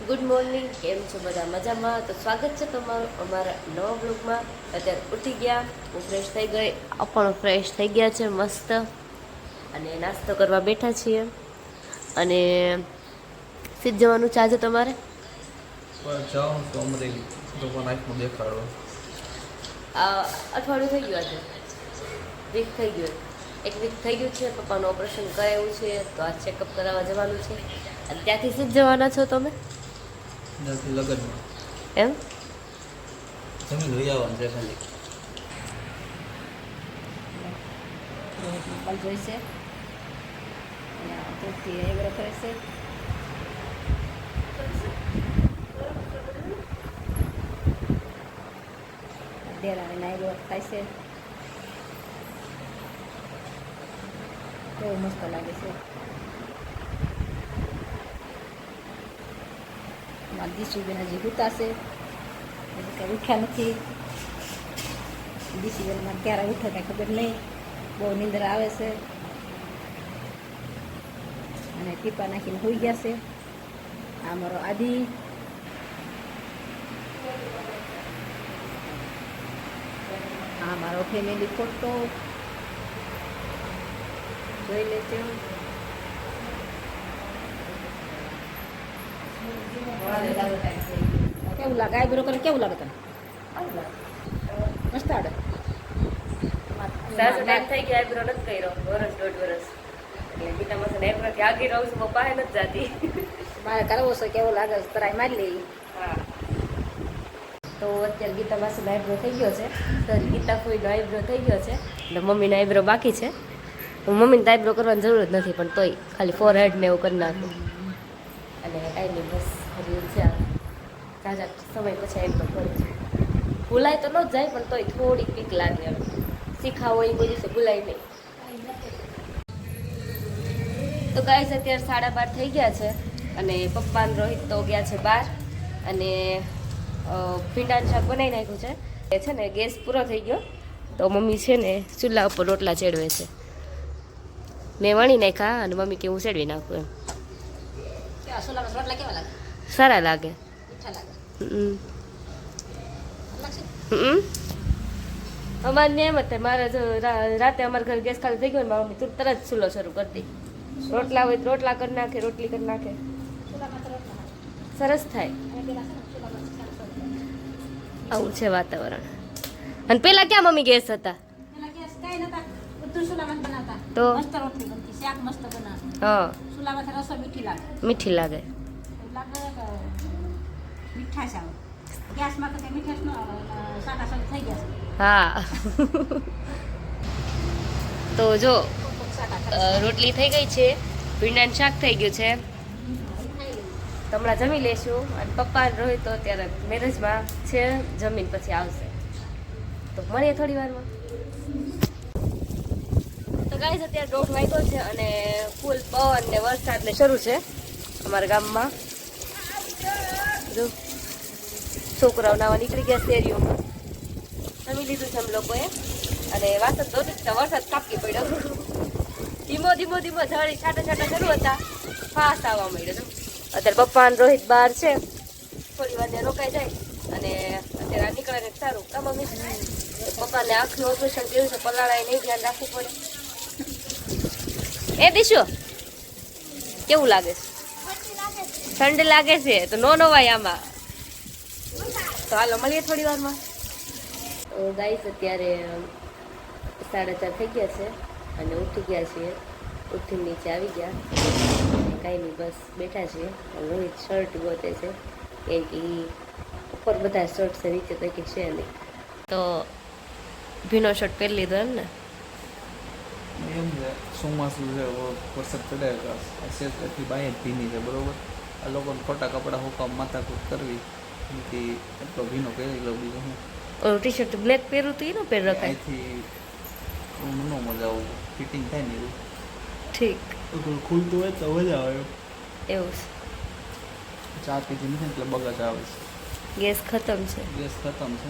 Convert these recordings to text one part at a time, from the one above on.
Good morning, કેમ છો બધા મજામાં? તો સ્વાગત છે તમારું અમારા નવા બ્લોગમાં. અત્યારે ઉઠી ગયા, હું ફ્રેશ થઈ ગઈ, પણ ફ્રેશ થઈ ગયા છે મસ્ત, અને નાસ્તો કરવા બેઠા છીએ. અને સીધ જવાનું છે આજે તમારે? જાઉં તો અમરેલી લોકો નાઈટમાં દેખાડો. અઠવાડિયું થઈ ગયું, આજે વીક થઈ ગયું, એક વીક થઈ ગયું છે. પપ્પાનું ઓપરેશન કરાવ્યું છે, તો આ ચેકઅપ કરાવવા જવાનું છે. અને ત્યાંથી સીધ જવાના છો તમે? ત્યાંથી લગ્નમાં એમ જમીન લઈ આવવાનું છે ખાલી. મોબાઈલ જોઈશે તૃપ્તિ એગ્રો કરે છે. ડેરાને નાયરો થાય છે, બહુ મસ્ત લાગે છે. મારા દીશુબેન હજી ઉતાશે, હજી કંઈ ઉઠ્યા નથી. દીશુબેન મારે ક્યારે ઉઠે કાંઈ ખબર નહીં, બહુ નીંદર આવે છે. અને ટીપા નાખીને હોઈ ગયા છે. આ મારો આદિ, આ મારો ફેમિલી ફોટો જોઈ લેજો. કેવું લાગે? આઈબ્રો કરે કેવું લાગે તને? મસ્ત આવડે. સાસુ ટાઈમ થઈ ગયા, આઈબ્રો નથી કર્યો, વરસ દોઢ વરસ. એટલે ગીતામાં આઈબ્રો થી આગી રહું છું, પપ્પા હે નથી જાતી. મારે કરવો છે, કેવો લાગે તરાઈ મારી લઈ. હા, તો અત્યારે ગીતા માસી આઈબ્રો થઈ ગયો છે, સોરી ગીતા ફોઈનો આઈબ્રો થઈ ગયો છે, એટલે મમ્મીનો આઈબ્રો બાકી છે. મમ્મીને તો આઈબ્રો કરવાની જરૂર જ નથી, પણ તોય ખાલી ફોર હેડ ને એવું કરી નાખું. અને કાંઈ નહીં, બસ હજી છે ઝાઝા સમય પછી આઈબ્રો કરું છું. ભૂલાય તો ન જ જાય, પણ તોય થોડીક બીક લાગે. હવે શીખાવો એ કોઈ દિવસે ભૂલાય નહીં. તો ગાઈસ અત્યારે 12:30 થઈ ગયા છે, અને પપ્પા અને રોહિત તો ગયા છે બહાર. અને ભીંડાનું શાક બનાવી નાખ્યું છે. એ છે ને ગેસ પૂરો થઈ ગયો, તો મમ્મી છે ને ચૂલા ઉપર રોટલા ચેડવે છે. મેં વણી નાખ્યા, અને મમ્મી કે હું ચેડવી નાખું એમ. રોટલા કેવા લાગે? સારા લાગે. મીઠા લાગે? અમારે ને એમ જ થાય. મારે જો રાતે અમારા ઘરે ગેસ ખાલી થઈ ગયો ને, મારી મમ્મી તરત ચૂલો શરૂ કરી દે. રોટલા હોય તો રોટલા કરી નાખે, રોટલી કરી નાખે, સરસ થાય. આવું છે વાતાવરણ. અને પેલા ક્યાં મમ્મી ગેસ હતા? તો હા, મીઠી લાગે. હા. તો જો રોટલી થઈ ગઈ છે, ભીંડાનું શાક થઈ ગયું છે. હમણાં જમી લેશું. અને પપ્પા રોહિત તો અત્યારે મેરેજમાં છે, જમીન પછી આવશે. તો મળીએ થોડી વારમાં. તો ગાઈસ અત્યારે 1:30 વાગ્યો છે, અને ફૂલ પવન ને વરસાદ ને શરૂ છે અમારા ગામમાં. જો છોકરાઓ નાવા નીકળી ગયા શેરીઓમાં. જમી લીધું છે અમે લોકોએ, અને વાસણ ધોતી વરસાદ કાપકી પડ્યો. ધીમો ધીમો ધીમો ઝાડી છાટા છાટા શરૂ હતા, ફાસ્ટ આવવા માંડ્યો. અત્યારે પપ્પા અને રોહિત બહાર છે, થોડી વાર ત્યાં રોકાઈ જાય. અને અત્યારે નીકળે ને સારું કામ. મમ્મી પપ્પાને આંખનું ઓપરેશન કર્યું છે, પલાળાય નહીં, ધ્યાન રાખવું પડે. એ દીશો કેવું લાગે છે? ઠંડી લાગે છે તો નો નવાય આમાં. તો હાલો મળીએ થોડી વારમાં. તો ગાઈસ અત્યારે 4:30 થઈ ગયા છે, અને ઉઠી ગયા છીએ. ઉઠીને નીચે આવી ગયા, કાંઈ નહીં બસ બેઠા છીએ. રોહિત શર્ટ ગોતે છે, કેમ કે ઉપર બધા શર્ટ છે, નીચે તો કંઈ છે નહીં. તો ભીનો શર્ટ પહેરી લીધો એમ ને? એમ છે, ચોમાસું છે, વરસાદ પડે, શેરથી બાય ભીની છે, બરોબર. આ લોકોને ખોટા કપડાં હુકામ માથાકૂટ કરવી એથી એટલો ભીનો પહેરી લો. બીજું હું ટી શર્ટ બ્લેક પહેરું તો એનું પહેર રખાય. અહીંથી ન મજા આવું, ફિટિંગ થાય ને એવું. ઠીક, ખુલતું હોય તો મજા આવે. એવું છે. ચા પીધી નથી એટલે બગાચ આવે છે. ગેસ ખતમ છે. ગેસ ખતમ છે,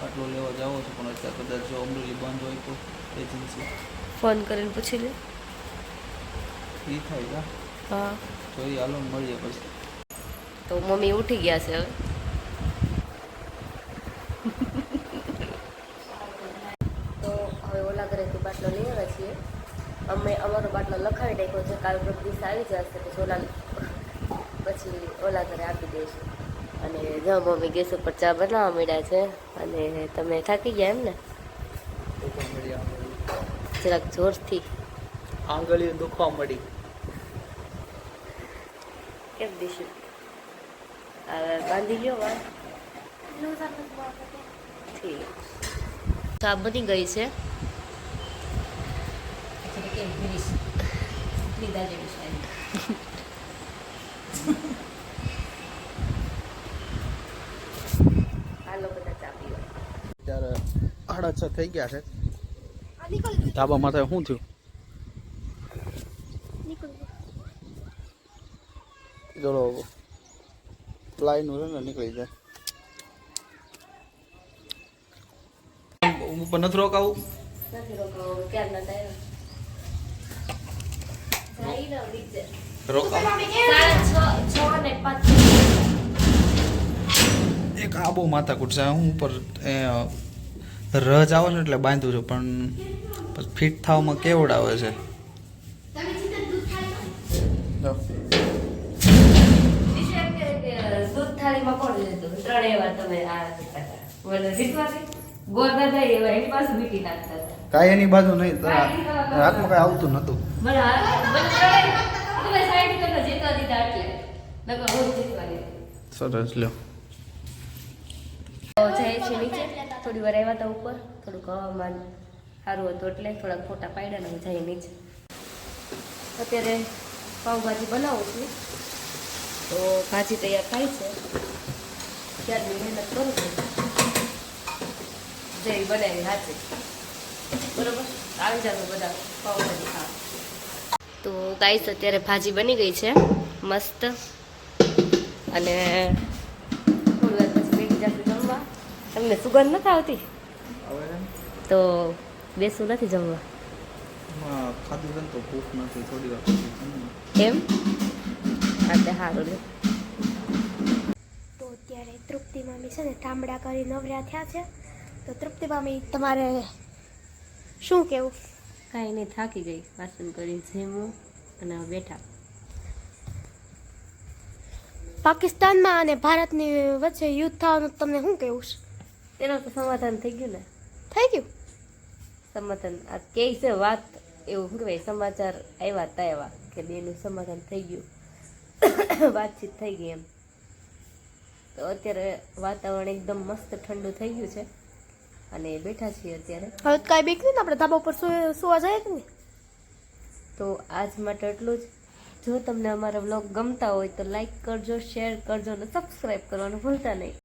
આટલો લેવા જાવો છે, પણ અત્યારે કદાચ જો અમરેલી બંધ હોય તો એજન્સી ફોન કરીને પૂછી લે. એ થાય કા? હા, જોઈએ, હાલો મળીએ પછી. તો મમ્મી ઉઠી ગયા છે હવે. તો હવે ઓલા ઘરેથી બાટલો લઈ આવ્યા છીએ. અમે અમારો બાટલો લખાવી નાખ્યો છે, કાલ પ્રતિ દિવસ આવી જશે પછી ઓલા ઘરે આપી દઈશું. અને જ્યાં મમ્મી ગેસ ઉપર ચા બનાવવા માંડ્યા છે. અને તમે થાકી ગયા એમ ને? જરાક જોરથી આંગળીઓ દુખવા મળી. કેમ દીશું? હવે બાંધી લ્યો વાત. ઠીક. ચા બની ગઈ છે. હાલો બધા ચા પીવા. ત્યારે 6:30 થઈ ગયા છે. ધાબા માથે શું થયું? ચલો પ્લાયનું છે ને નીકળી જાય. ઉપર નથી રોકાવું. નથી રોકાવો, ક્યાં નતા આવ્યા. રોકાવ. 6:05 એક આ બહુ માથાકૂટ છે. હું ઉપર રજ આવે છે એટલે બાંધું છું, પણ પછી ફિટ થવામાં કેવડ આવે છે. દૂધ થાળીમાં કોણ લેતું? 3 વાર તમે આ રીતવાથી ગોળ દાદા એવા એની પાસે મીઠી નાખતા હતા. કાંઈ એની બાજુ નહીં, હાથમાં કાંઈ આવતું નતું. મને તમે સાઈડ કરતા જેતા દીધા એટલે નકર હું જીતવાની. સરસ લ્યો. તો જાય છે નીચે, થોડી વાર આવ્યા હતા ઉપર, થોડુંક હવામાન સારું હતું એટલે થોડાક ફોટા પાડ્યા ને જાય નીચે. અત્યારે પાઉંભાજી બનાવું છું, તો ભાજી તૈયાર થાય છે. ત્યારની મહેનત કરું છું, જેવી બનાવી હાથે. બરોબર, આવી જાવ બધા પાઉંભાજી ખાવા. તો ગાઈસ અત્યારે ભાજી બની ગઈ છે મસ્ત, અને થોડી વાર પછી બેસી જશું જમવા. તમને સુગંધ નથી આવતી? તો બેસવું નથી જમવા ખાધું છે ને તો ભૂખ નથી. થોડી વાર એમ? હા તે સારું લે. તો અત્યારે તૃપ્તિ મામી છે ને ઠામડા કરી નવર્યા થયા છે. તો તૃપ્તિ મામી તમારે શું કહેવું? કાંઈ નહીં, થાકી ગઈ વાસણ કરીને જમ્યું અને હવે બેઠા. પાકિસ્તાનમાં અને ભારતની વચ્ચે યુદ્ધ થવાનું તમને શું કહેવું છે? તેનું તો સમાધાન થઈ ગયું ને. થઈ ગયું? સમાધાન આ કે છે વાત, એવું શું કહેવાય, સમાચાર આવ્યા તા એવા કે બેનું સમાધાન થઈ ગયું, વાતચીત થઈ ગઈ એમ. તો અત્યારે વાતાવરણ એકદમ મસ્ત ઠંડુ થઈ ગયું છે અને બેઠા છીએ અત્યારે. હવે કાંઈ બીક નહીં ને? આપણે ધાબા ઉપર સુવા જાય કે નહીં? તો આજ માટે એટલું જ. જો તમને અમારા વ્લોગ ગમતા હોય તો લાઈક કરજો, શેર કરજો અને સબસ્ક્રાઈબ કરવાનું ભૂલતા નહીં.